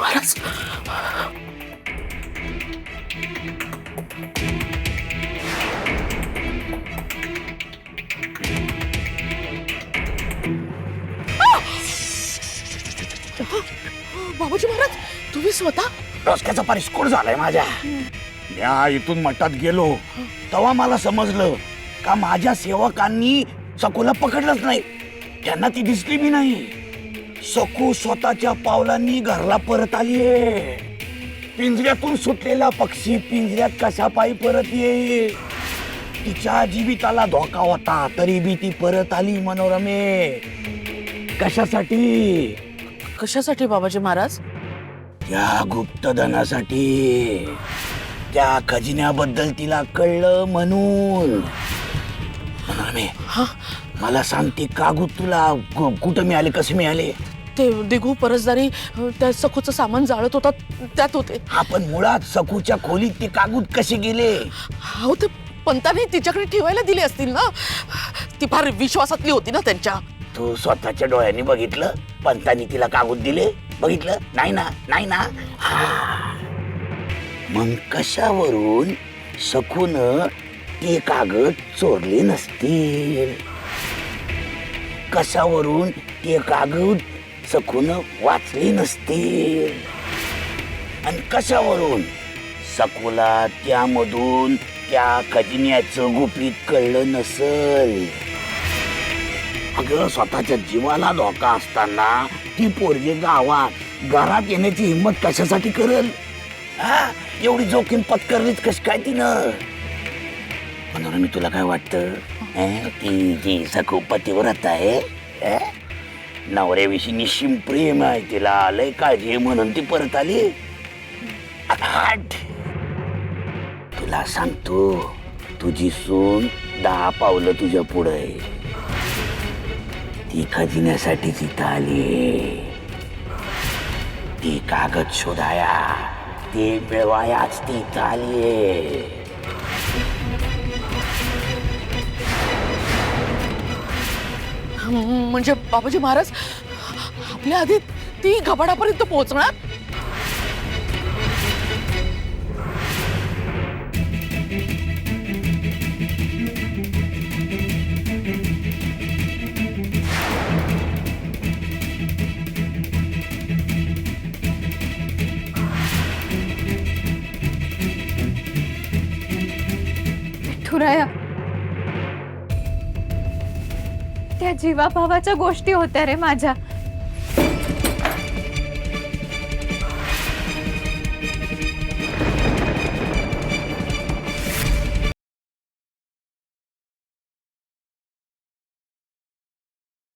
महाराज बाबाजी महाराज तुम्ही स्वतः डोसक्याचा परिस्फोट झालाय माझ्या. या इथून मठात गेलो तेव्हा मला समजलं का माझ्या सेवकांनी सकूला पकडलंच नाही. त्यांना ती दिसली बी नाही. सकू स्वतःच्या पावलांनी घरला परत आलीये. पिंजऱ्यातून सुटलेला पक्षी पिंजऱ्यात कशा पायी परत येईल. तिच्या जीविताला धोका होता तरी बी ती परत आली. मनोरमे कशासाठी? कशासाठी बाबाजी महाराज? त्या गुप्तधनासाठी. त्या खजिन्याबद्दल तिला कळलं म्हणून. मनोरमे मला सांग ती कागद तुला कुठं मिळाले कसे मिळाले? ते दिघू परसदारी त्या सखूचं सामान जाळत होता त्यात होते. आपण मुळात सकूच्या खोलीत ते कागद कसे गेले? हो ते पंतांनी तिच्याकडे ठेवायला दिले असतील ना. ती फार विश्वासातली होती ना त्यांच्या. तू स्वतःच्या डोळ्यांनी बघितलं? पंतांनी तिला कागद दिले? बघितलं नाही ना? नाही ना? मग कशावरून सकून ते कागद चोरले नसतील? कशावरून ते कागद सकून वाचले नसतील? आणि कशावरून सकूला त्यामधून त्या खजिन्याचं गुपित कळलं नसल? अगं स्वतःच्या जीवाला धोका असताना ती पोरगी गावात घरात येण्याची हिंमत कशासाठी करेल? एवढी जोखीम पत्करलीच कशी काय तिनं? म्हणून मी तुला काय वाटतं? ती जी सकू पतिव्रत आहे, नवऱ्याविषयी निश्चिम प्रेम आहे तिला, लय काळजी आहे म्हणून ती परत आली. तुला सांगतो तुझी सून 10 पावलं तुझ्या पुढे. ती खजिन्यासाठीच इथं आली. ती कागद शोधाया, ती मिळवायाच ती इथं आली. म्हणजे बाबाजी महाराज आपल्या आधी ती घबाडापर्यंत पोहोचणार? विठुराया, त्या जीवाभावाच्या गोष्टी होत्या रे माझ्या.